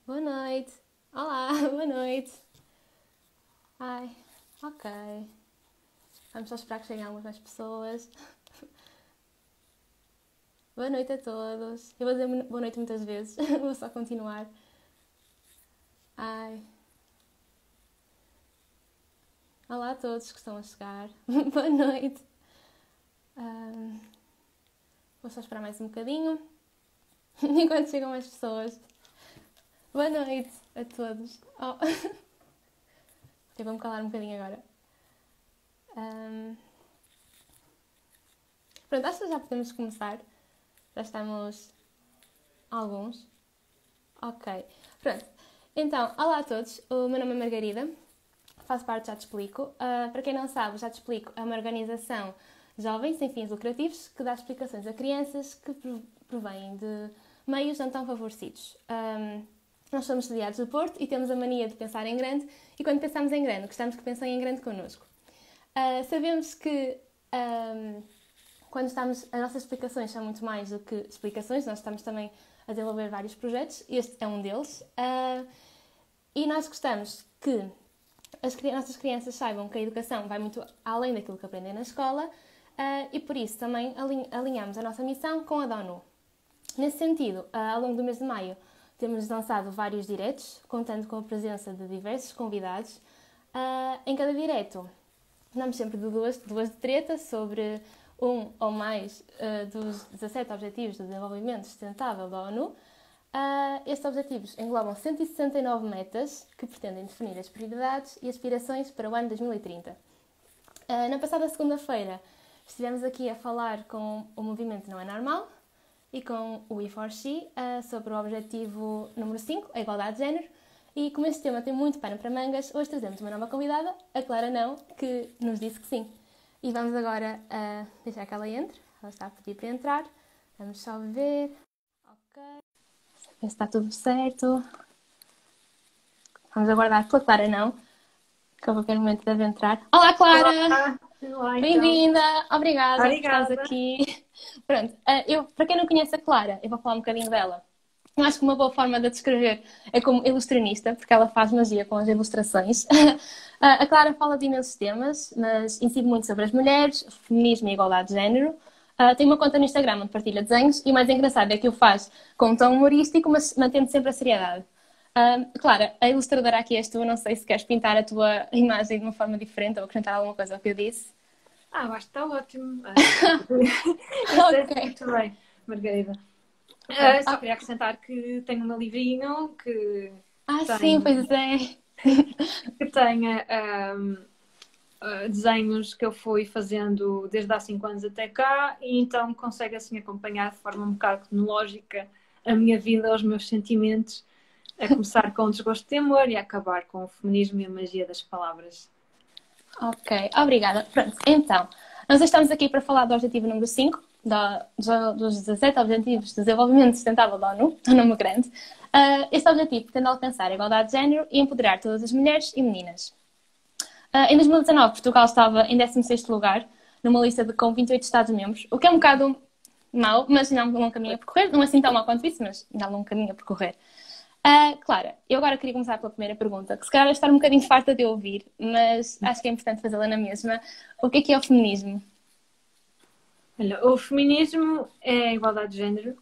Boa noite. Olá, boa noite. Ai, ok. Vamos só esperar que cheguem algumas mais pessoas. Boa noite a todos. Eu vou dizer boa noite muitas vezes. Vou só continuar. Ai. Olá a todos que estão a chegar. Boa noite. Vou só esperar mais um bocadinho. Enquanto chegam mais pessoas. Boa noite a todos. Oh. Eu vou-me calar um bocadinho agora. Pronto, acho que já podemos começar. Já estamos alguns. Ok. Pronto. Então, olá a todos. O meu nome é Margarida. Faço parte, já te explico. Para quem não sabe, já te explico, é uma organização jovem, sem fins lucrativos, que dá explicações a crianças que provêm de meios não tão favorecidos. Nós somos estudiados do Porto e temos a mania de pensar em grande, e quando pensamos em grande, gostamos que pensem em grande connosco. Sabemos que quando estamos, as nossas explicações são muito mais do que explicações, nós estamos também a desenvolver vários projetos, este é um deles, e nós gostamos que as nossas crianças saibam que a educação vai muito além daquilo que aprendem na escola, e por isso também alinhamos a nossa missão com a da ONU. Nesse sentido, ao longo do mês de maio, temos lançado vários diretos, contando com a presença de diversos convidados. Em cada direto, damos sempre de duas de treta sobre um ou mais dos 17 Objetivos de Desenvolvimento Sustentável da ONU. Estes objetivos englobam 169 metas que pretendem definir as prioridades e aspirações para o ano 2030. Na passada segunda-feira estivemos aqui a falar com o Movimento Não é Normal e com o E4C sobre o objetivo número 5, a igualdade de género, e como este tema tem muito pano para mangas, hoje trazemos uma nova convidada, a Clara Não, que nos disse que sim. E vamos agora deixar que ela entre, ela está a pedir para entrar, vamos só ver, ok, ver se está tudo certo. Vamos aguardar pela Clara Não, que a qualquer momento deve entrar. Olá, Clara! Olá, olá então. Bem-vinda! Obrigada por estares Obrigada. aqui. Pronto, para quem não conhece a Clara, eu vou falar um bocadinho dela. Eu acho que uma boa forma de a descrever é como ilustranista, porque ela faz magia com as ilustrações. A Clara fala de imensos temas, mas incide muito sobre as mulheres, feminismo e igualdade de género. Tem uma conta no Instagram onde partilha desenhos e o mais engraçado é que o faz com um tom humorístico, mas mantendo sempre a seriedade. Clara, a ilustradora aqui és tu, não sei se queres pintar a tua imagem de uma forma diferente ou acrescentar alguma coisa ao que eu disse. Acho que está ótimo. Isso é Ok. muito bem, Margarida. Pronto. Só queria acrescentar que tenho um livrinho que Sim, tem, pois é. que tenha desenhos que eu fui fazendo desde há 5 anos até cá, e então consegue assim acompanhar de forma um bocado cronológica a minha vida, os meus sentimentos, a começar com o desgosto de amor e a acabar com o feminismo e a magia das palavras. Ok, obrigada. Pronto, então, nós estamos aqui para falar do objetivo número 5, dos 17 Objetivos de Desenvolvimento Sustentável da ONU, um nome grande. Este objetivo pretende alcançar a igualdade de género e empoderar todas as mulheres e meninas. Em 2019, Portugal estava em 16º lugar, numa lista com 28 Estados-membros, o que é um bocado mau, mas ainda há um bom caminho a percorrer. Não é assim tão mau quanto isso, mas ainda há um bom caminho a percorrer. Clara, eu agora queria começar pela primeira pergunta, que se calhar vai estar um bocadinho farta de ouvir, mas acho que é importante fazê-la na mesma. O que é o feminismo? Olha, o feminismo é a igualdade de género.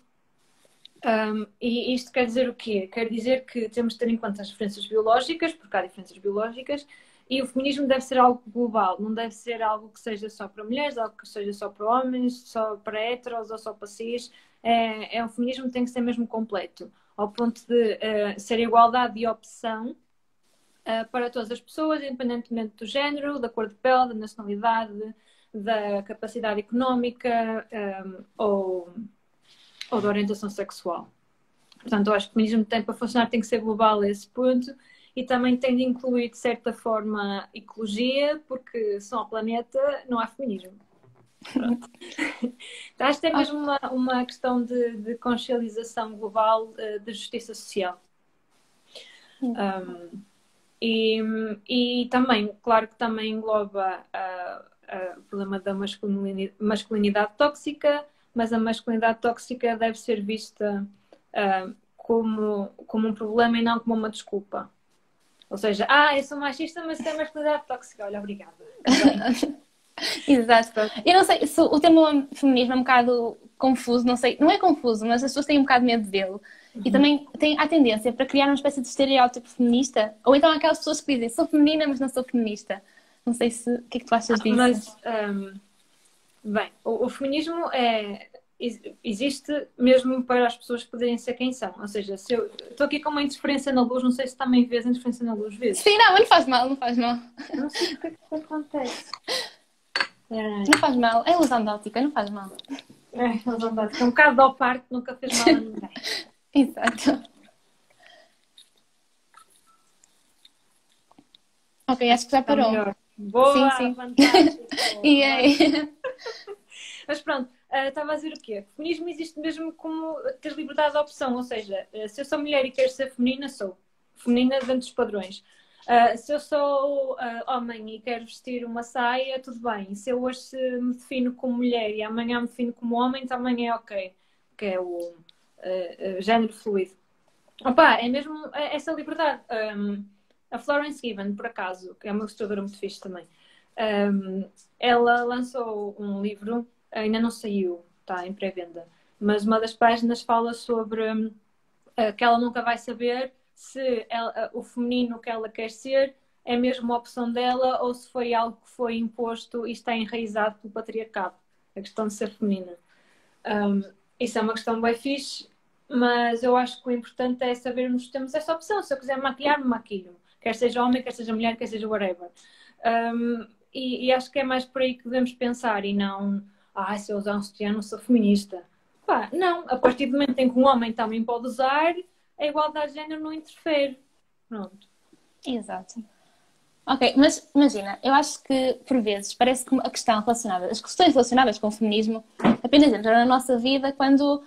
E isto quer dizer o quê? Quer dizer que temos de ter em conta as diferenças biológicas, porque há diferenças biológicas, e o feminismo deve ser algo global, não deve ser algo que seja só para mulheres, algo que seja só para homens, só para heteros ou só para cis. O feminismo tem que ser mesmo completo, ao ponto de ser igualdade de opção para todas as pessoas, independentemente do género, da cor de pele, da nacionalidade, da capacidade económica, ou da orientação sexual. Portanto, eu acho que o feminismo tem, para funcionar, tem que ser global a esse ponto, e também tem de incluir, de certa forma, ecologia, porque se não há planeta, não há feminismo. Pronto. Então, acho que é mesmo uma questão de consciencialização global, de justiça social. E também, claro que também engloba o problema da masculinidade tóxica, mas a masculinidade tóxica deve ser vista como um problema e não como uma desculpa. Ou seja, eu sou machista, mas tenho masculinidade tóxica. Olha, obrigada. Exato. Eu não sei se o termo feminismo é um bocado confuso, não sei, não é confuso, mas as pessoas têm um bocado de medo dele. E também há tendência para criar uma espécie de estereótipo feminista, ou então há aquelas pessoas que dizem sou feminina, mas não sou feminista. Não sei se o que é que tu achas disso? Mas, bem, o feminismo existe mesmo para as pessoas poderem ser quem são. Ou seja, se eu estou aqui com uma interferência na luz, não sei se também vês a interferência na luz, vês? Sim, não, mas não faz mal, não faz mal. Não sei o que é que acontece. Não faz mal, é ilusão de óptica, não faz mal. É um bocado ao parque, nunca fez mal a ninguém. Exato. Ok, acho que já parou. Melhor. Boa, Sim. fantástico. E aí? Mas pronto, estava a dizer o quê? O feminismo existe mesmo como ter liberdade de opção, ou seja, se eu sou mulher e quero ser feminina, sou feminina dentro dos padrões. Se eu sou homem e quero vestir uma saia, tudo bem. Se eu hoje me defino como mulher e amanhã me defino como homem, também é ok. Que é o género fluido. Opa, é mesmo essa liberdade. A Florence Given, por acaso, que é uma ilustradora muito fixe também, ela lançou um livro, ainda não saiu, está em pré-venda, mas uma das páginas fala sobre que ela nunca vai saber se o feminino que ela quer ser é mesmo uma opção dela ou se foi algo que foi imposto e está enraizado pelo patriarcado, a questão de ser feminina. Isso é uma questão bem fixe, mas eu acho que o importante é sabermos que temos essa opção. Se eu quiser maquilhar-me, maquilho. Quer seja homem, quer seja mulher, quer seja whatever. E acho que é mais por aí que devemos pensar e não, se eu usar um sutiã não sou feminista. Pá, não, a partir do momento em que um homem também pode usar, a igualdade de género não interfere. Pronto. Exato. Ok, mas imagina, eu acho que por vezes parece que as questões relacionadas com o feminismo apenas entram na nossa vida quando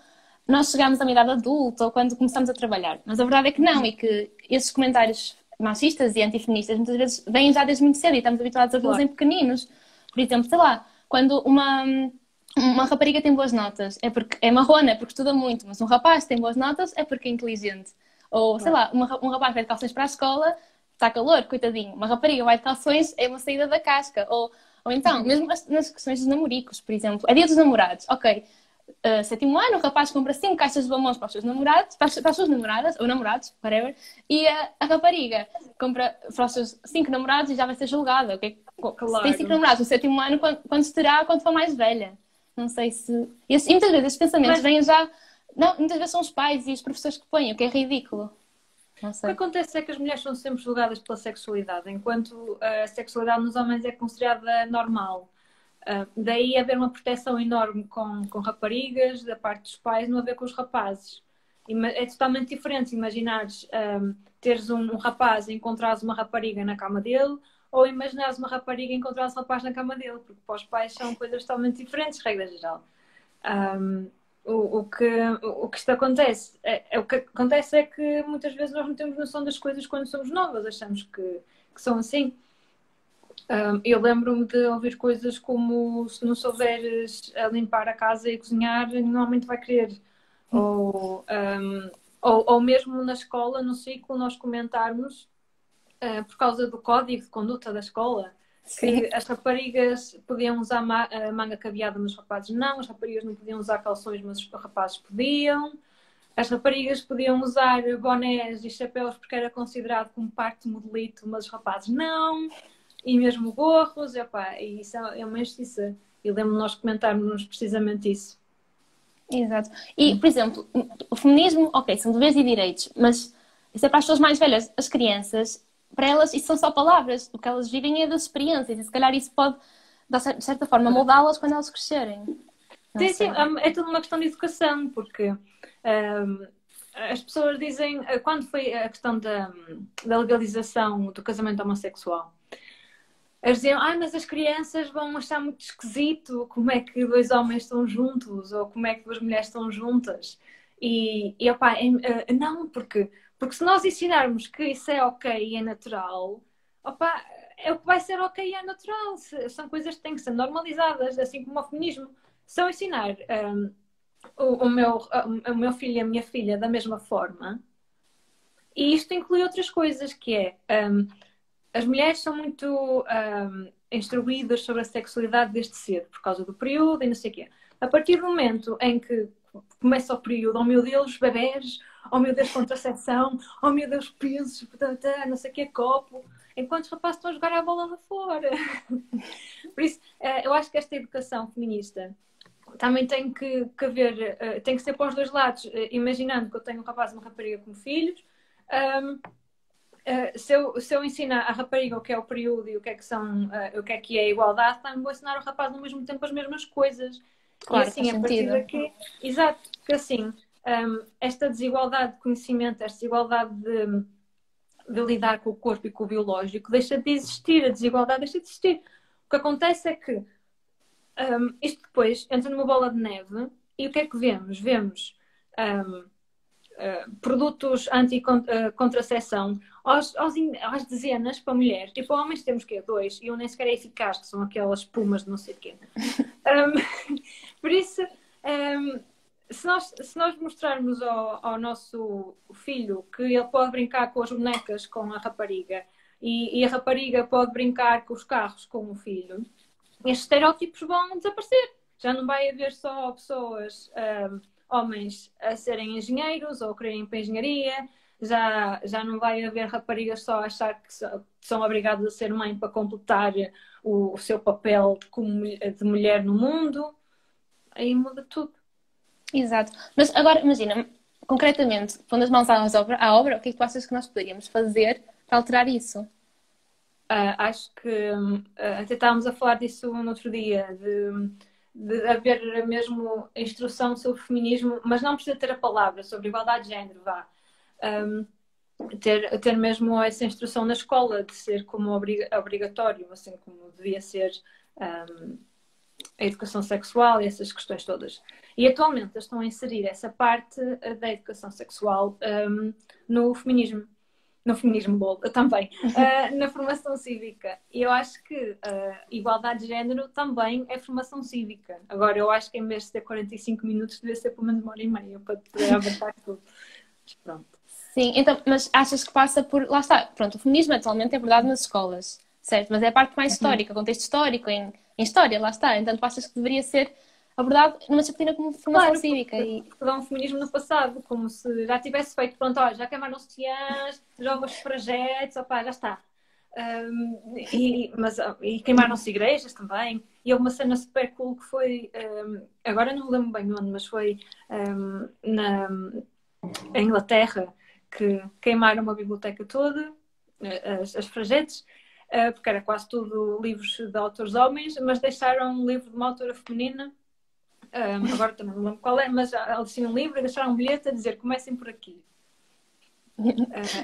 nós chegamos à uma idade adulta ou quando começamos a trabalhar. Mas a verdade é que não, e que esses comentários machistas e antifeministas muitas vezes vêm já desde muito cedo e estamos habituados a vê-los Claro. em pequeninos. Por exemplo, sei lá, quando uma rapariga tem boas notas é porque é marrona, é porque estuda muito, mas um rapaz tem boas notas é porque é inteligente. Ou, sei lá, um rapaz vai de calções para a escola, está calor, coitadinho. Uma rapariga vai de calções, é uma saída da casca. Ou então, mesmo nas questões dos namoricos, por exemplo. É dia dos namorados, ok. Sétimo ano, o rapaz compra 5 caixas de bombons para os seus namorados, para as suas namoradas, ou namorados, whatever, e a rapariga compra para os seus 5 namorados e já vai ser julgada. Okay? Claro. Se tem 5 namorados no sétimo ano, quando terá quando for mais velha? Não sei se. E muitas vezes esses pensamentos vêm já. Não, muitas vezes são os pais e os professores que põem, o que é ridículo. Não O sei. que acontece é que as mulheres são sempre julgadas pela sexualidade, enquanto a sexualidade nos homens é considerada normal. Daí haver uma proteção enorme com raparigas, da parte dos pais, não haver com os rapazes. É totalmente diferente imaginares teres um rapaz e encontrares uma rapariga na cama dele, ou imaginares uma rapariga e encontrares um rapaz na cama dele, porque para os pais são coisas totalmente diferentes, regra geral. O que isto acontece o que acontece é que muitas vezes nós não temos noção das coisas quando somos novas, achamos que são assim. Eu lembro-me de ouvir coisas como se não souberes a limpar a casa e cozinhar, normalmente vai querer. Ou mesmo na escola, no ciclo, nós comentarmos por causa do código de conduta da escola que as raparigas podiam usar manga cabeada, mas os rapazes não. As raparigas não podiam usar calções, mas os rapazes podiam. As raparigas podiam usar bonés e chapéus porque era considerado como parte do modelito, mas os rapazes não. E mesmo gorros, e isso é uma injustiça. E lembro-me de nós comentarmos precisamente isso. Exato. E, por exemplo, o feminismo, ok, são deveres e direitos, mas isso é para as pessoas mais velhas. As crianças, para elas, isso são só palavras. O que elas vivem é das experiências e se calhar isso pode, de certa forma, moldá-las quando elas crescerem. Sim, é tudo uma questão de educação, porque as pessoas dizem, quando foi a questão da legalização do casamento homossexual, eles diziam, mas as crianças vão achar muito esquisito como é que dois homens estão juntos ou como é que duas mulheres estão juntas. Não, porque se nós ensinarmos que isso é ok e é natural, é o que vai ser ok e é natural. São coisas que têm que ser normalizadas, assim como o feminismo. Só ensinar o meu filho e a minha filha da mesma forma. E isto inclui outras coisas, que é as mulheres são muito instruídas sobre a sexualidade desde cedo, por causa do período e não sei o quê. A partir do momento em que começa o período, oh meu Deus, bebés, oh meu Deus, contracepção, oh meu Deus, pesos, não sei o quê, copo, enquanto os rapazes estão a jogar a bola lá fora. Por isso, eu acho que esta educação feminista também tem que haver, tem que ser para os dois lados. Imaginando que eu tenho um rapaz e uma rapariga como filhos, se eu ensinar a rapariga o que é o período e o que é que é a igualdade, também vou ensinar ao rapaz ao mesmo tempo as mesmas coisas. Claro, E faz assim, a partir sentido. daqui, exato, porque assim, esta desigualdade de conhecimento, esta desigualdade de lidar com o corpo e com o biológico, deixa de existir, a desigualdade deixa de existir. O que acontece é que isto depois entra numa bola de neve e o que é que vemos? Vemos produtos anti-contracepção às dezenas para mulheres e para homens temos que dois e um nem sequer é eficaz, que são aquelas espumas de não sei o quê. Por isso, se nós mostrarmos ao nosso filho que ele pode brincar com as bonecas com a rapariga e a rapariga pode brincar com os carros com o filho, estes estereótipos vão desaparecer. Já não vai haver só pessoas, homens a serem engenheiros ou quererem ir para a engenharia, já não vai haver raparigas só a achar que são obrigadas a ser mãe para completar o seu papel de mulher no mundo. Aí muda tudo. Exato. Mas agora, imagina, concretamente, pondo as mãos à obra, o que é que tu achas que nós poderíamos fazer para alterar isso? Acho que até estávamos a falar disso no outro dia, de haver mesmo instrução sobre feminismo, mas não precisa ter a palavra sobre igualdade de género, vá. Ter mesmo essa instrução na escola, de ser como obrigatório, assim como devia ser a educação sexual e essas questões todas. E atualmente eles estão a inserir essa parte da educação sexual no feminismo. No feminismo, também, na formação cívica. E eu acho que igualdade de género também é formação cívica. Agora, eu acho que em vez de ter 45 minutos, devia ser pelo menos 1h30 para poder abarcar tudo. Mas pronto. Sim, então, mas achas que passa por. Lá está, pronto, o feminismo atualmente é abordado nas escolas, certo? Mas é a parte mais histórica, contexto histórico, em história, lá está. Então, tu achas que deveria ser abordado numa disciplina como formação Claro, cívica? porque dá um feminismo no passado, como se já tivesse feito, pronto, olha, já queimaram sutiãs, jogos de frajetes, opá, já está. E queimaram-se igrejas também. E houve uma cena super cool que foi, agora não me lembro bem onde, mas foi na em Inglaterra, que queimaram uma biblioteca toda, as frajetes, porque era quase tudo livros de autores homens, mas deixaram um livro de uma autora feminina. Agora também não lembro qual é, mas eles tinham um livro e deixaram um bilhete a dizer comecem por aqui.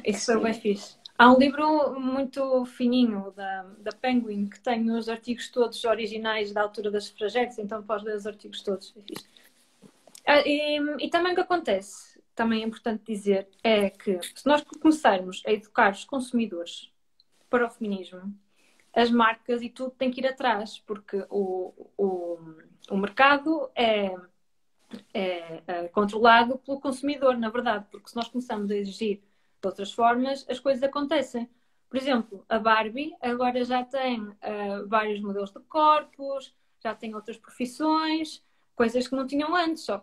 Isso foi bem fixe. Há um livro muito fininho da Penguin que tem os artigos todos originais da altura das frajetes, então podes ler os artigos todos. É fixe. E também o que acontece, também é importante dizer, é que se nós começarmos a educar os consumidores para o feminismo, as marcas e tudo tem que ir atrás, porque o mercado é controlado pelo consumidor, na verdade, porque se nós começamos a exigir de outras formas, as coisas acontecem. Por exemplo, a Barbie agora já tem vários modelos de corpos, já tem outras profissões, coisas que não tinham antes, só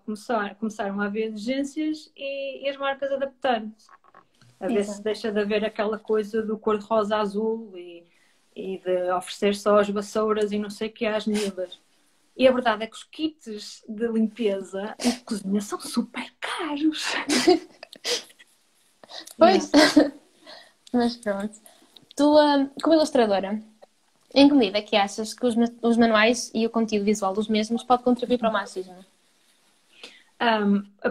começaram a haver exigências e as marcas adaptaram-se. A ver se deixa de haver aquela coisa do cor-de-rosa azul e de oferecer só as vassouras e não sei o que às miúdas. E a verdade é que os kits de limpeza e de cozinha são super caros. Pois, mas pronto. Tu, como ilustradora, em que medida é que achas que os manuais e o conteúdo visual dos mesmos pode contribuir para o machismo?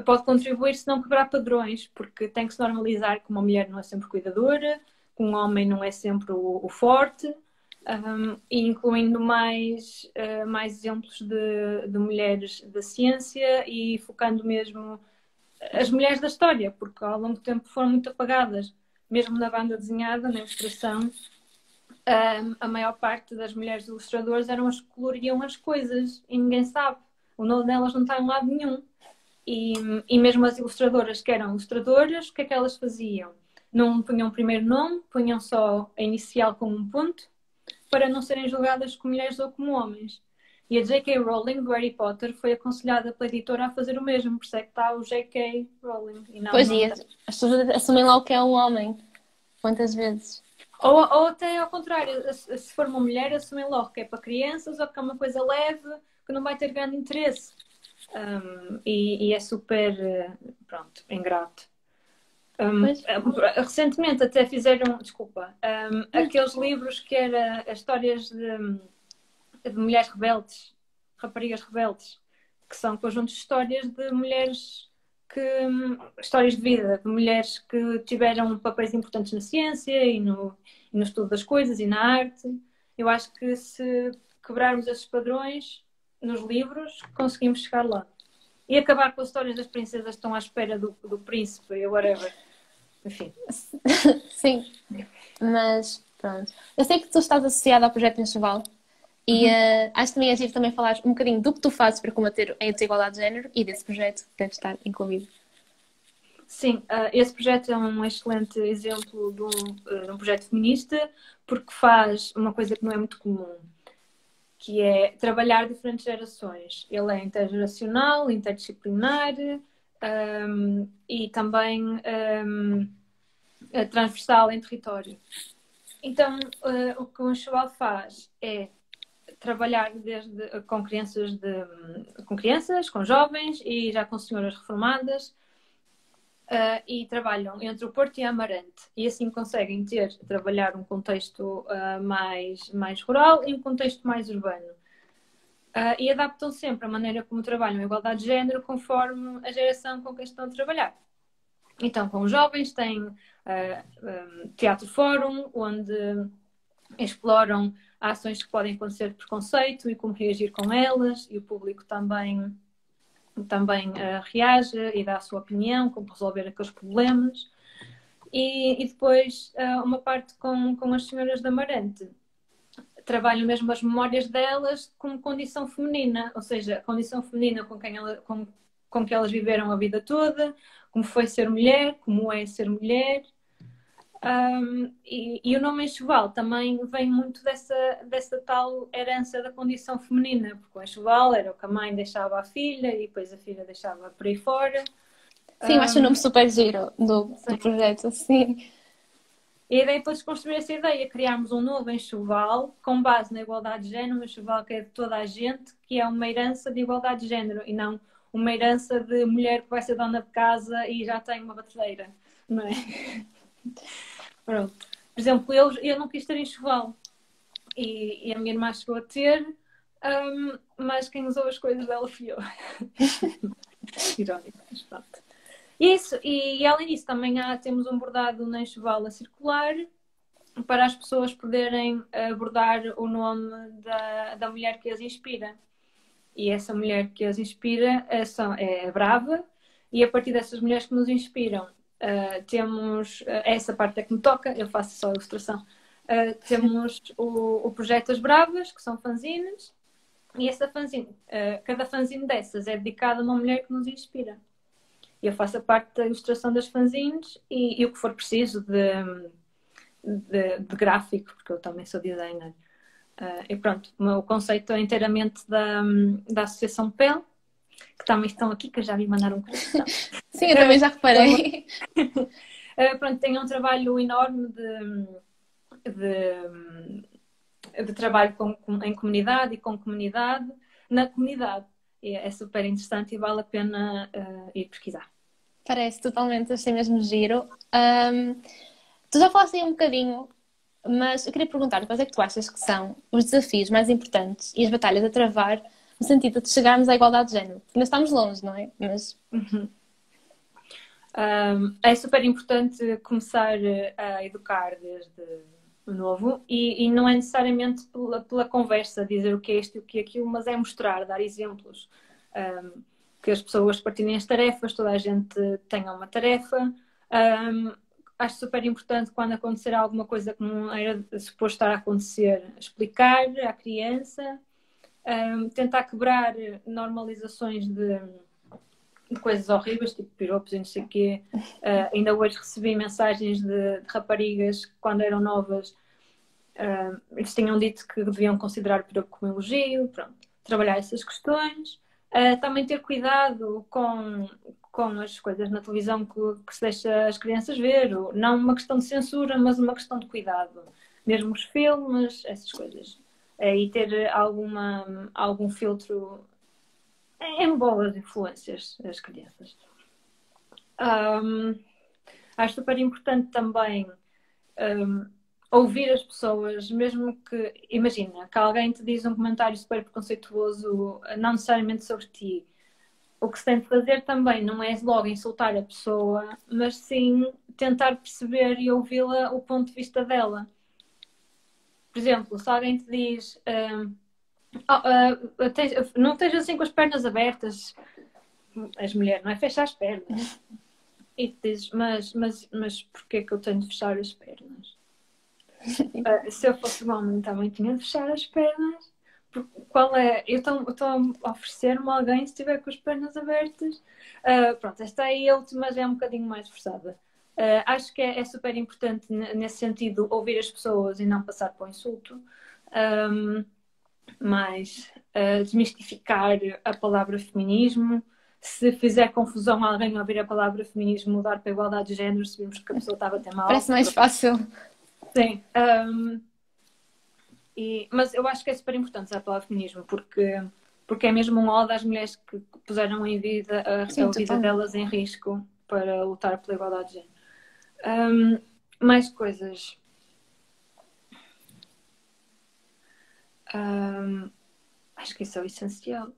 Pode contribuir se não quebrar padrões, porque tem que se normalizar que uma mulher não é sempre cuidadora, que um homem não é sempre o forte, e incluindo mais exemplos de mulheres da ciência e focando mesmo as mulheres da história, porque ao longo do tempo foram muito apagadas. Mesmo na banda desenhada, na ilustração, a maior parte das mulheres ilustradoras eram as que coloriam as coisas e ninguém sabe. O nome delas não está em lado nenhum. E, e mesmo as ilustradoras que eram ilustradoras, o que é que elas faziam? Não punham o primeiro nome, punham só a inicial com um ponto, para não serem julgadas como mulheres ou como homens. E a J.K. Rowling, do Harry Potter, foi aconselhada pela editora a fazer o mesmo, por isso é que está o J.K. Rowling e não o Pois nome é, dela. as pessoas assumem logo que é um homem, quantas vezes. Ou até ao contrário, se for uma mulher, assumem logo que é para crianças ou que é uma coisa leve, que não vai ter grande interesse. E é super, pronto, ingrato. Pois. Recentemente até fizeram, desculpa, aqueles livros que era as histórias de mulheres rebeldes, raparigas rebeldes, que são conjuntos de histórias de mulheres histórias de vida, de mulheres que tiveram papéis importantes na ciência e no estudo das coisas e na arte. Eu acho que se quebrarmos esses padrões nos livros, conseguimos chegar lá. E acabar com as histórias das princesas que estão à espera do príncipe e whatever. Enfim. Sim, mas pronto. Eu sei que tu estás associada ao projeto Enxoval e acho que também é giro também falar um bocadinho do que tu fazes para combater a desigualdade de género e desse projeto que deve estar incluído. Sim, esse projeto é um excelente exemplo de um projeto feminista porque faz uma coisa que não é muito comum, que é trabalhar diferentes gerações. Ele é intergeracional, interdisciplinar, e também transversal em território. Então, o que o Enxoval faz é trabalhar com crianças, com jovens e já com senhoras reformadas, e trabalham entre o Porto e a Amarante. E assim conseguem trabalhar um contexto mais rural e um contexto mais urbano. E adaptam sempre a maneira como trabalham a igualdade de género conforme a geração com quem estão a trabalhar. Então, com os jovens têm teatro fórum, onde exploram ações que podem acontecer de preconceito e como reagir com elas, e o público também reage e dá a sua opinião, como resolver aqueles problemas. E depois uma parte com as senhoras da Amarante. Trabalham mesmo as memórias delas como condição feminina, ou seja, a condição feminina com que elas viveram a vida toda, como foi ser mulher, como é ser mulher. E o nome enxoval também vem muito dessa tal herança da condição feminina, porque o enxoval era o que a mãe deixava à filha e depois a filha deixava por aí fora. Sim, eu acho o nome super giro do projeto, sim. E a ideia foi desconstruir essa ideia, criarmos um novo enxoval com base na igualdade de género, um enxoval que é de toda a gente, que é uma herança de igualdade de género e não uma herança de mulher que vai ser dona de casa e já tem uma batedeira, não é? Pronto. Por exemplo, eu não quis ter enxoval e a minha irmã chegou a ter, mas quem usou as coisas dela fui eu. Irónico, mas pronto. Isso, e além disso, também temos um bordado na enxovala circular para as pessoas poderem abordar o nome da mulher que as inspira. E essa mulher que as inspira é a Brava, e a partir dessas mulheres que nos inspiram, temos essa parte é que me toca, eu faço só a ilustração. Temos o projeto As Bravas, que são fanzines, e essa fanzine, cada fanzine dessas é dedicada a uma mulher que nos inspira. Eu faço a parte da ilustração das fanzines e o que for preciso de gráfico, porque eu também sou designer. E pronto, o conceito é inteiramente da Associação PEL, que também estão aqui, que eu já vi mandar um coração. Sim, eu também já reparei. Pronto, tem um trabalho enorme de trabalho em comunidade e com comunidade, na comunidade. E é super interessante e vale a pena ir pesquisar. Parece totalmente, achei mesmo giro. Tu já falaste aí um bocadinho, mas eu queria perguntar quais é que tu achas que são os desafios mais importantes e as batalhas a travar no sentido de chegarmos à igualdade de género? Porque ainda estamos longe, não é? Mas... é super importante começar a educar desde novo e não é necessariamente pela conversa dizer o que é isto e o que é aquilo, mas é mostrar, dar exemplos, que as pessoas partilhem as tarefas, toda a gente tenha uma tarefa. Acho super importante quando acontecer alguma coisa que não era suposto estar a acontecer, explicar à criança, tentar quebrar normalizações de coisas horríveis, tipo piropos e não sei o quê. Ainda hoje recebi mensagens de raparigas que, quando eram novas, eles tinham dito que deviam considerar o piropo como elogio. Pronto, trabalhar essas questões. Também ter cuidado com as coisas na televisão que se deixa as crianças ver. Não uma questão de censura, mas uma questão de cuidado. Mesmo os filmes, essas coisas. E ter algum filtro em boas influências as crianças. Acho super importante também ouvir as pessoas, mesmo que, imagina, que alguém te diz um comentário super preconceituoso, não necessariamente sobre ti. O que se tem de fazer também não é logo insultar a pessoa, mas sim tentar perceber e ouvi-la, o ponto de vista dela. Por exemplo, se alguém te diz não estejas assim com as pernas abertas, és mulher, não é? Fecha as pernas. E tu dizes, mas porquê que eu tenho de fechar as pernas? Se eu fosse um homem, também tinha de fechar as pernas. Qual é? Eu estou a oferecer-me a alguém se estiver com as pernas abertas. Pronto, esta aí a última já é um bocadinho mais forçada. Acho que é super importante, nesse sentido, ouvir as pessoas e não passar para o insulto. Mas desmistificar a palavra feminismo. Se fizer confusão a alguém ouvir a palavra feminismo, mudar para a igualdade de género, se vimos que a pessoa estava a ter mal. Parece mais fácil. Sim. Mas eu acho que é super importante a palavra feminismo, porque é mesmo uma ode às mulheres que puseram em vida a vida delas em risco para lutar pela igualdade de género. Mais coisas. Acho que isso é o essencial.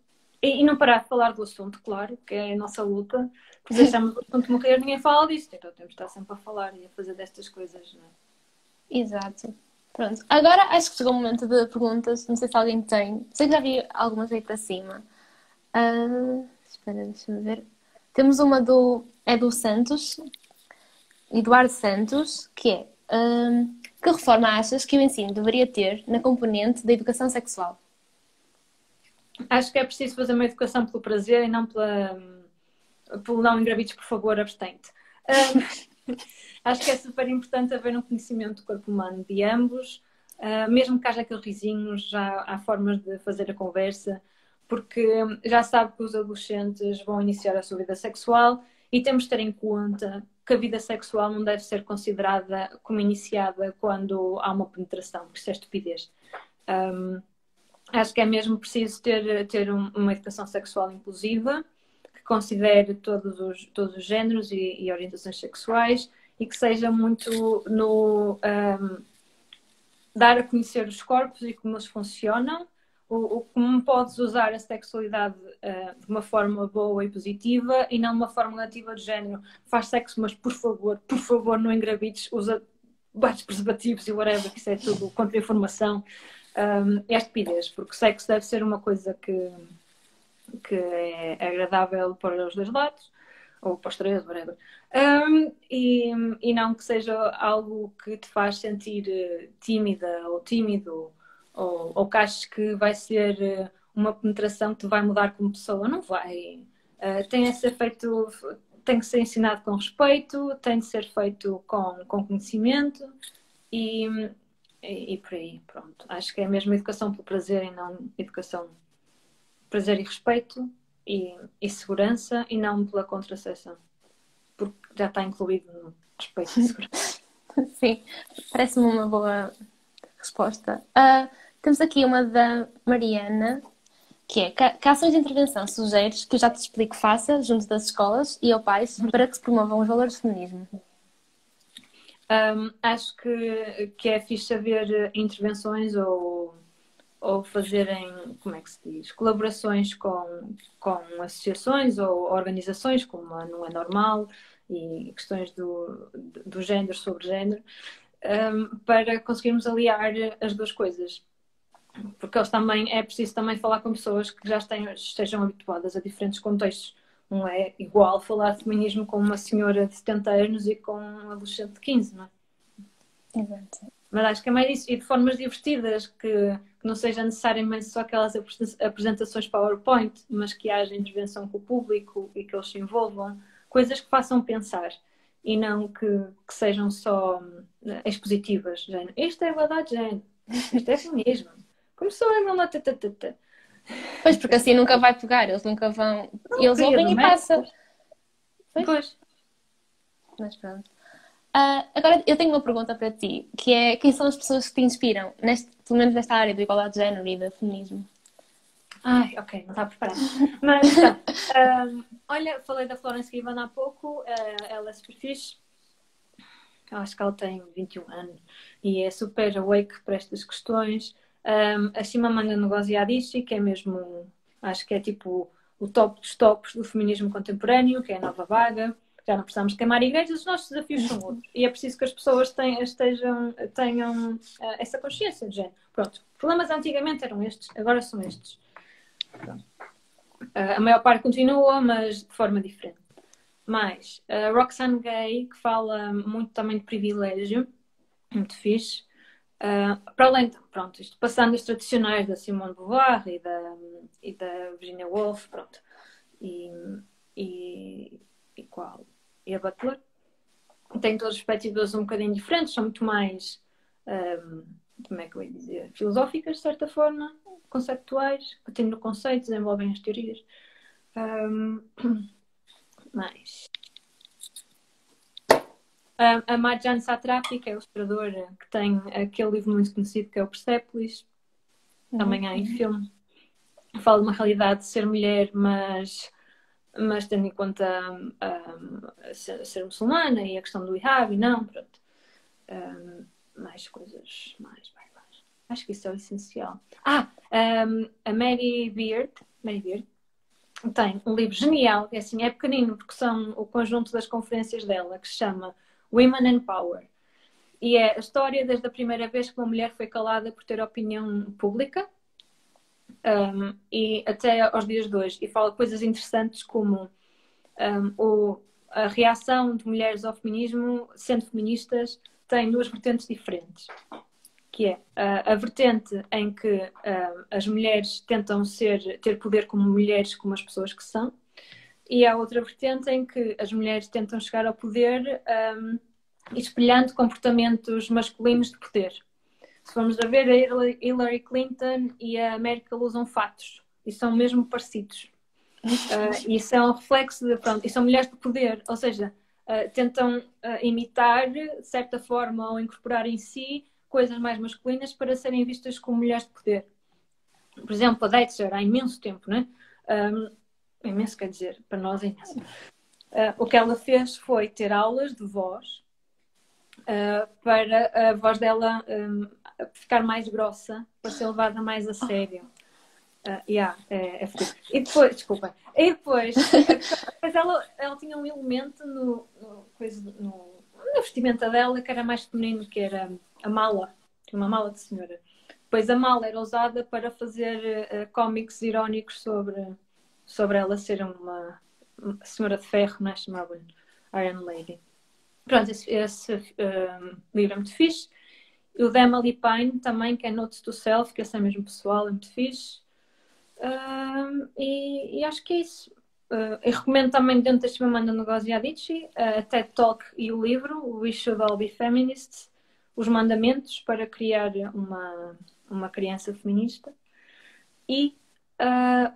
E não parar de falar do assunto, claro, que é a nossa luta. Se deixamos o assunto morrer, ninguém fala disso. Então temos de estar sempre a falar e a fazer destas coisas, não é? Exato. Pronto. Agora acho que chegou o momento de perguntas. Não sei se alguém tem. Sei que já vi algumas aí para cima. Espera, deixa-me ver. Temos uma do Santos, Eduardo Santos, que é: que reforma achas que o ensino deveria ter na componente da educação sexual? Acho que é preciso fazer uma educação pelo prazer e não pelo não engravides, por favor, abstente. Acho que é super importante haver um conhecimento do corpo humano de ambos, mesmo que haja aqueles risinhos, já há formas de fazer a conversa, porque já sabe que os adolescentes vão iniciar a sua vida sexual e temos de ter em conta que a vida sexual não deve ser considerada como iniciada quando há uma penetração, porque isso é estupidez. Acho que é mesmo preciso ter uma educação sexual inclusiva, que considere todos os géneros e orientações sexuais e que seja muito no dar a conhecer os corpos e como eles funcionam, como podes usar a sexualidade de uma forma boa e positiva e não de uma forma negativa de género. Faz sexo, mas por favor, não engravides, usa vários preservativos e whatever, que isso é tudo contra-informação. É estupidez, porque sexo deve ser uma coisa que é agradável para os dois lados, ou para os três, whatever. E não que seja algo que te faz sentir tímida ou tímido, ou que aches que vai ser uma penetração que te vai mudar como pessoa. Não vai. Tem de ser feito, tem que ser ensinado com respeito, tem de ser feito com conhecimento e por aí, pronto. Acho que é mesmo educação pelo prazer e não educação prazer e respeito e segurança e não pela contracepção. Porque já está incluído no respeito e segurança. Sim, parece-me uma boa resposta. Temos aqui uma da Mariana, que é: que ações de intervenção sugeres que eu já te explico faça junto das escolas e aos pais para que se promovam os valores do feminismo? Acho que é fixe haver intervenções ou fazerem, como é que se diz, colaborações com associações ou organizações, como a Não é Normal e questões do género sobre género, para conseguirmos aliar as duas coisas. Porque é preciso também falar com pessoas que já estejam habituadas a diferentes contextos. Não é igual falar de feminismo com uma senhora de 70 anos e com um adolescente de 15, não é? Exato. Mas acho que é mais isso. E de formas divertidas, que não sejam necessariamente só aquelas apresentações PowerPoint, mas que haja intervenção com o público e que eles se envolvam. Coisas que façam pensar e não que sejam só expositivas. Género. Isto é igualdade de género. Isto é feminismo. Começou a não lá. Pois, porque assim nunca vai pegar, eles nunca vão. Eles Cria ouvem do e passa. método. Pois. Pois. Mas pronto. Agora eu tenho uma pergunta para ti, que é quem são as pessoas que te inspiram, pelo menos nesta área da igualdade de género e do feminismo? Ai, ok, não estava preparada. Mas então, olha, falei da Florence Given há pouco, ela é super fixe. Eu acho que ela tem 21 anos e é super awake para estas questões. A Chimamanda Ngozi Adichie, que é mesmo, acho que é tipo o top dos tops do feminismo contemporâneo, que é a nova vaga. Já não precisamos queimar igrejas, os nossos desafios são outros. E é preciso que as pessoas tenham essa consciência de género. Pronto, os problemas antigamente eram estes, agora são estes. Pronto. A maior parte continua, mas de forma diferente. Mais, a Roxane Gay, que fala muito também de privilégio, muito fixe. Para além de, pronto, isto passando os tradicionais da Simone de Beauvoir e da Virginia Woolf, pronto. E qual? E a Butler. Tem todas as perspectivas um bocadinho diferentes, são muito mais, como é que eu ia dizer, filosóficas, de certa forma, conceptuais, que no conceito, desenvolvem as teorias. Mais. A Marjane Satrapi, que é a ilustradora, que tem aquele livro muito conhecido que é o Persepolis, também há em filme. Fala de uma realidade de ser mulher, mas tendo em conta ser muçulmana e a questão do hijab e não, pronto. Mais coisas, mais. Acho que isso é o essencial. A Mary Beard tem um livro genial, que assim, é pequenino, porque são o conjunto das conferências dela, que se chama Women and Power. E é a história desde a primeira vez que uma mulher foi calada por ter opinião pública e até aos dias de hoje. E fala coisas interessantes como a reação de mulheres ao feminismo, sendo feministas, tem duas vertentes diferentes. Que é a vertente em que as mulheres tentam ter poder como mulheres, como as pessoas que são, e há outra vertente em que as mulheres tentam chegar ao poder espelhando comportamentos masculinos de poder. Se formos a ver, a Hillary Clinton e a Merkel usam fatos e são mesmo parecidos. E são reflexo de, pronto, e são mulheres de poder, ou seja, tentam imitar, de certa forma, ou incorporar em si coisas mais masculinas para serem vistas como mulheres de poder. Por exemplo, a Thatcher, há imenso tempo, né? Imenso quer dizer, para nós é imenso. O que ela fez foi ter aulas de voz para a voz dela ficar mais grossa, para ser levada mais a sério. É fodido. E depois, desculpa. E depois ela tinha um elemento no vestimenta dela que era mais feminino, que era a mala. Tinha uma mala de senhora. Depois a mala era usada para fazer cómics irónicos sobre ela ser uma senhora de ferro, né? Chamava-lhe Iron Lady. Pronto, esse livro é muito fixe. O da Emily Pine também, que é Notes to Self, que esse é mesmo pessoal, é muito fixe. E acho que é isso. Eu recomendo também dentro da Chimamanda Ngozi Adichie a TED Talk e o livro We Should All Be Feminists, os mandamentos para criar uma criança feminista, e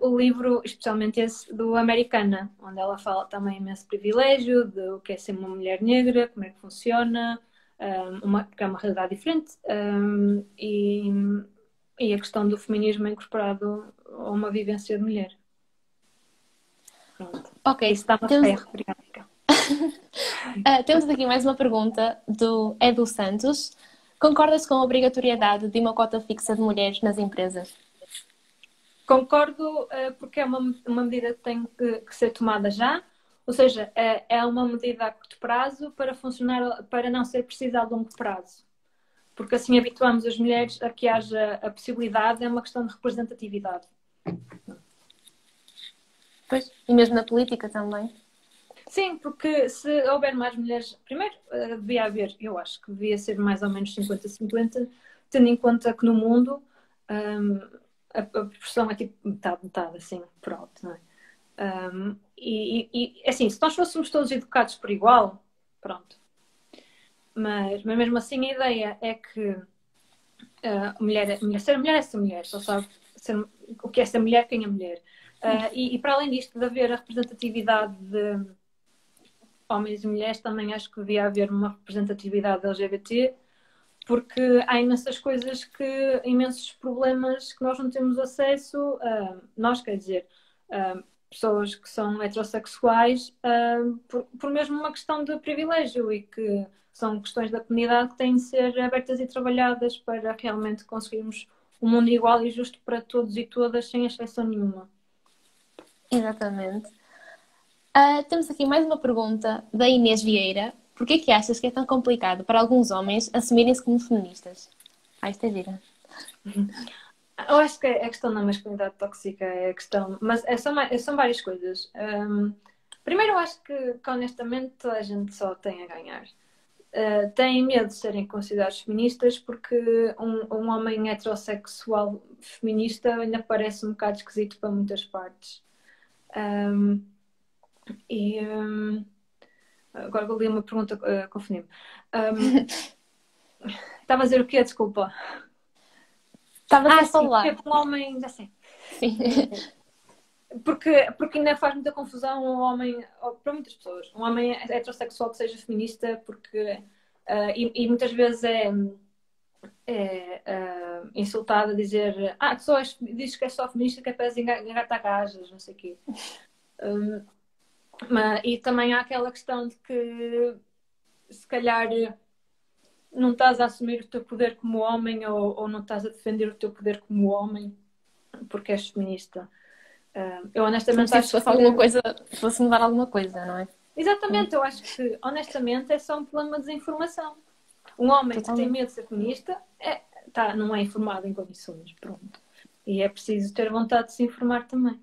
o livro, especialmente esse do Americana, onde ela fala também imenso privilégio, de o que é ser uma mulher negra, como é que funciona, porque é uma realidade diferente, e a questão do feminismo incorporado a uma vivência de mulher. Pronto. Ok, isso dá uma ferro. Obrigada. Temos aqui mais uma pergunta do Edu Santos. Concordas com a obrigatoriedade de uma cota fixa de mulheres nas empresas? Concordo, porque é uma medida que tem que ser tomada já, ou seja, é uma medida a curto prazo para funcionar, para não ser precisa a longo prazo. Porque assim habituamos as mulheres a que haja a possibilidade, é uma questão de representatividade. Pois, e mesmo na política também. Sim, porque se houver mais mulheres, primeiro devia haver, eu acho que devia ser mais ou menos 50-50, tendo em conta que no mundo hum, a proporção é tipo metade, metade, assim, por alto, não é? Assim, se nós fôssemos todos educados por igual, pronto. Mas mesmo assim a ideia é que ser mulher é ser mulher, só sabe o que é ser mulher, quem é mulher. E para além disto, de haver a representatividade de homens e mulheres, também acho que devia haver uma representatividade LGBT, porque há imensas coisas imensos problemas que nós não temos acesso, nós, quer dizer, pessoas que são heterossexuais, por mesmo uma questão de privilégio e que são questões da comunidade que têm de ser abertas e trabalhadas para realmente conseguirmos um mundo igual e justo para todos e todas, sem exceção nenhuma. Exatamente. Temos aqui mais uma pergunta da Inês Vieira. Por que achas que é tão complicado para alguns homens assumirem-se como feministas? Isto é gira. Eu acho que a questão da masculinidade tóxica é a questão, mas são várias coisas. Primeiro, eu acho que honestamente toda a gente só tem a ganhar. Têm medo de serem considerados feministas porque um homem heterossexual feminista ainda parece um bocado esquisito para muitas partes. Agora vou ler uma pergunta, confundi-me. Estava a dizer o quê? Desculpa. Estava a Sim, falar. porque um homem, já sei. Sim. Porque ainda faz muita confusão um homem, para muitas pessoas, um homem heterossexual que seja feminista, porque e muitas vezes é insultado a dizer dizes que é só feminista que é para engatar gajas, não sei o quê. E também há aquela questão de que se calhar não estás a assumir o teu poder como homem ou não estás a defender o teu poder como homem porque és feminista. Eu honestamente acho que fosse mudar alguma coisa, não é? Exatamente, eu acho que honestamente é só um problema de desinformação. Um homem que tem medo de ser feminista não é informado em condições, pronto. E é preciso ter vontade de se informar também.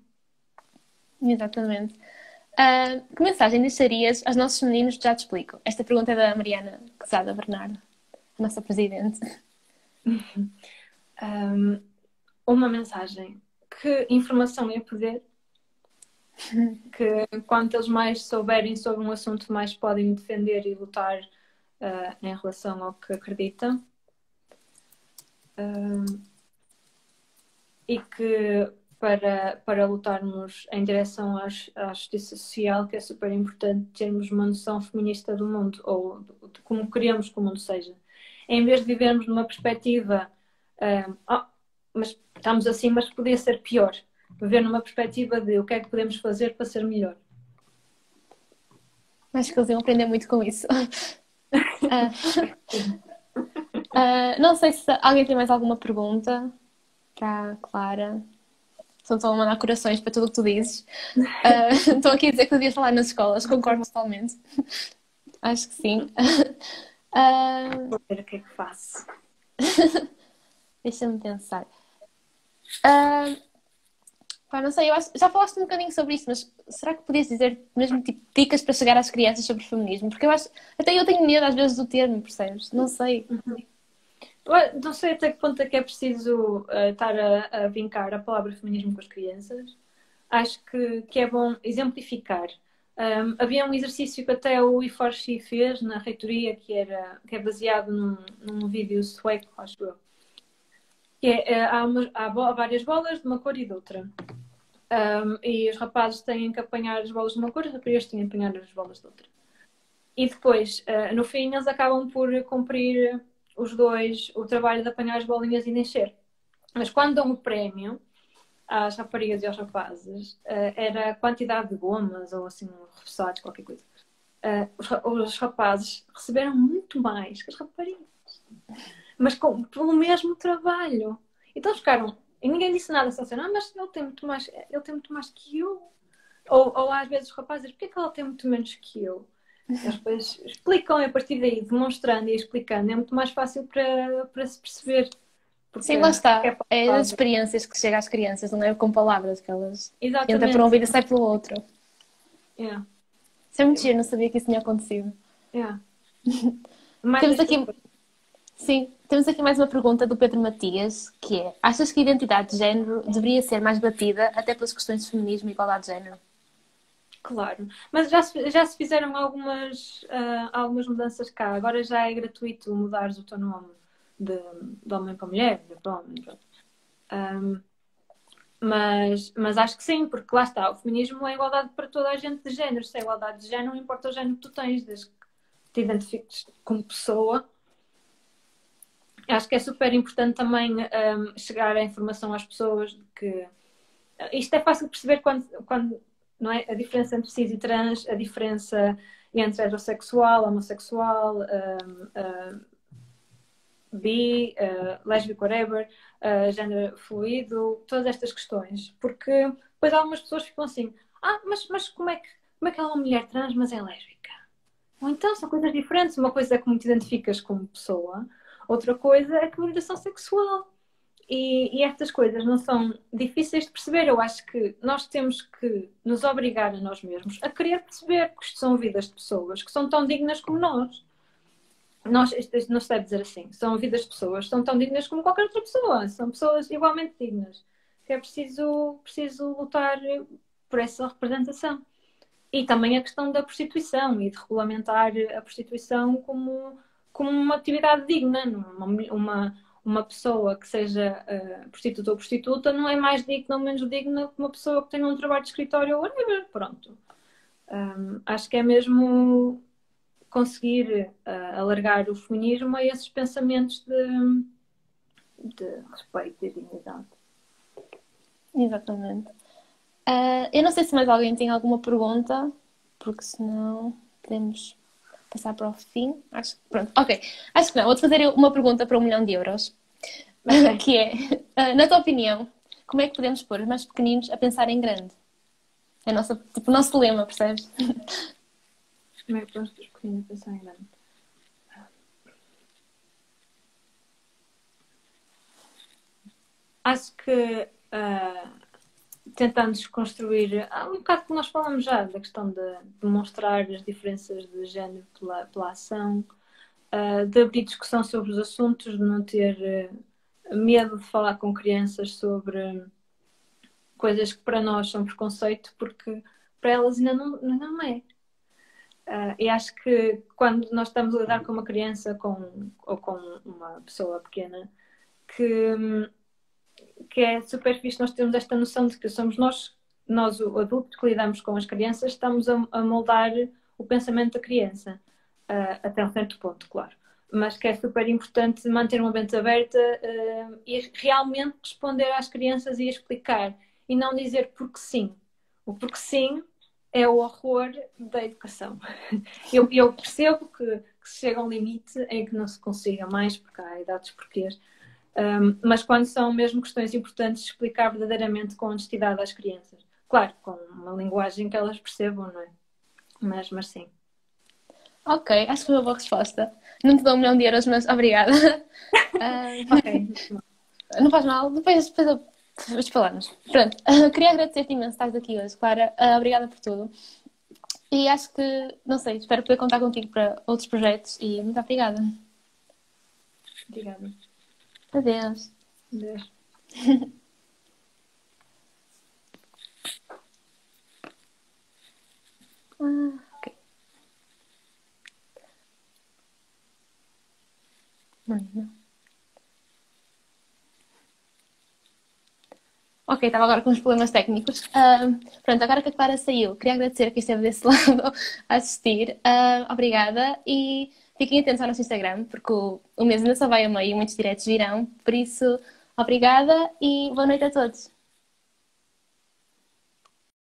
Exatamente. Que mensagem deixarias aos nossos meninos? Já te explico. Esta pergunta é da Mariana Quezada Bernardo, a nossa presidente. Uma mensagem. Que informação é poder. Que quanto eles mais souberem sobre um assunto, mais podem defender e lutar em relação ao que acreditam. E que para lutarmos em direção à justiça social, que é super importante termos uma noção feminista do mundo, ou de como queremos que o mundo seja. Em vez de vivermos numa perspectiva mas estamos assim, mas podia ser pior. Viver numa perspectiva de o que é que podemos fazer para ser melhor. Acho que eles iam aprender muito com isso. Não sei se alguém tem mais alguma pergunta para a Clara. Estão a mandar corações para tudo o que tu dizes. Estão aqui a dizer que eu devia falar nas escolas. Concordo totalmente. Acho que sim. Vou ver o que é que faço. Deixa-me pensar. Não sei, já falaste um bocadinho sobre isso, mas será que podias dizer mesmo tipo dicas para chegar às crianças sobre feminismo? Porque até eu tenho medo às vezes do termo, percebes? Não sei. Não sei até que ponto é que é preciso estar a vincar a palavra feminismo com as crianças. Acho que é bom exemplificar. Havia um exercício que até o I4X fez na reitoria, que é baseado num vídeo sueco, acho eu. Há várias bolas de uma cor e de outra. E os rapazes têm que apanhar as bolas de uma cor e as raparigas têm que apanhar as bolas de outra. E depois, no fim, eles acabam por cumprir os dois o trabalho de apanhar as bolinhas e de encher. Mas quando dão o prémio às raparigas e aos rapazes, era a quantidade de gomas ou assim, repousados, qualquer coisa. Os rapazes receberam muito mais que as raparigas. Mas pelo mesmo trabalho. Então ficaram... E ninguém disse nada, só assim, mas ele tem muito mais que eu. Ou às vezes os rapazes, porquê que ela tem muito menos que eu? Eles depois explicam e a partir daí, demonstrando e explicando, é muito mais fácil para se perceber. Sim, lá está. É as experiências que chegam às crianças, não é com palavras que elas entram por um ouvido e saem pelo outro. Yeah. Isso é muito giro, não sabia que isso tinha acontecido. Yeah. Mais Temos esta aqui, coisa. sim, temos aqui mais uma pergunta do Pedro Matias, que é: achas que a identidade de género deveria ser mais batida até pelas questões de feminismo e igualdade de género? Claro, mas já se fizeram algumas mudanças cá. Agora já é gratuito mudares o teu nome de homem para mulher, para homem. Pronto. Um, mas acho que sim, porque lá está, o feminismo é igualdade para toda a gente de género. Se é igualdade de género, não importa o género que tu tens, desde que te identifiques como pessoa. Acho que é super importante também chegar a informação às pessoas de que isto é fácil de perceber quando não é? A diferença entre cis e trans, a diferença entre heterossexual, homossexual, bi, lésbico, whatever, género fluido, todas estas questões. Porque depois algumas pessoas ficam assim, mas como é que ela é uma mulher trans, mas é lésbica? Ou então são coisas diferentes. Uma coisa é como te identificas como pessoa, outra coisa é a orientação sexual. E estas coisas não são difíceis de perceber. Eu acho que nós temos que nos obrigar a nós mesmos a querer perceber que isto são vidas de pessoas que são tão dignas como nós. Isto não se deve dizer assim. São vidas de pessoas, são tão dignas como qualquer outra pessoa. São pessoas igualmente dignas. Que é preciso lutar por essa representação. E também a questão da prostituição e de regulamentar a prostituição como uma atividade digna. Uma pessoa que seja prostituta ou prostituta não é mais digna ou menos digna que uma pessoa que tenha um trabalho de escritório ou whatever. Pronto. Acho que é mesmo conseguir alargar o feminismo a esses pensamentos de respeito e dignidade. Exatamente. Eu não sei se mais alguém tem alguma pergunta, porque senão podemos passar para o fim. Pronto, ok. Acho que não. Vou-te fazer uma pergunta para 1 milhão de euros. Okay. Que é, na tua opinião, como é que podemos pôr os mais pequeninos a pensar em grande? É o nosso lema, percebes? Como é que podemos pôr os pequeninos a pensar em grande? Acho que tentando desconstruir um bocado que nós falamos já da questão de demonstrar as diferenças de género pela ação, de abrir discussão sobre os assuntos, de não ter medo de falar com crianças sobre coisas que para nós são preconceito, porque para elas ainda não é. E acho que quando nós estamos a lidar com uma criança ou com uma pessoa pequena, que é super fixe nós termos esta noção de que somos nós o adulto que lidamos com as crianças, estamos a moldar o pensamento da criança, até um certo ponto, claro. Mas que é super importante manter uma mente aberta e realmente responder às crianças e explicar. E não dizer porque sim. O porque sim é o horror da educação. Eu percebo que se chega a um limite em que não se consiga mais, porque há idades porquês. Mas quando são mesmo questões importantes, explicar verdadeiramente com honestidade às crianças. Claro, com uma linguagem que elas percebam, não é? Mas sim. Ok, acho que foi uma boa resposta. Não te dou 1 milhão de euros, mas obrigada. Ok. Não faz mal, depois falamos. Pronto, queria agradecer-te imenso estar aqui hoje, Clara. Obrigada por tudo. E acho que, não sei, espero poder contar contigo para outros projetos e muito obrigada. Obrigada. Adeus. Adeus. Ok. Não. Ok, estava agora com uns problemas técnicos. Pronto, agora que a Clara saiu, queria agradecer a quem esteve desse lado a assistir. Obrigada e fiquem atentos ao nosso Instagram, porque o mês ainda só vai a meio e muitos diretos virão. Por isso, obrigada e boa noite a todos.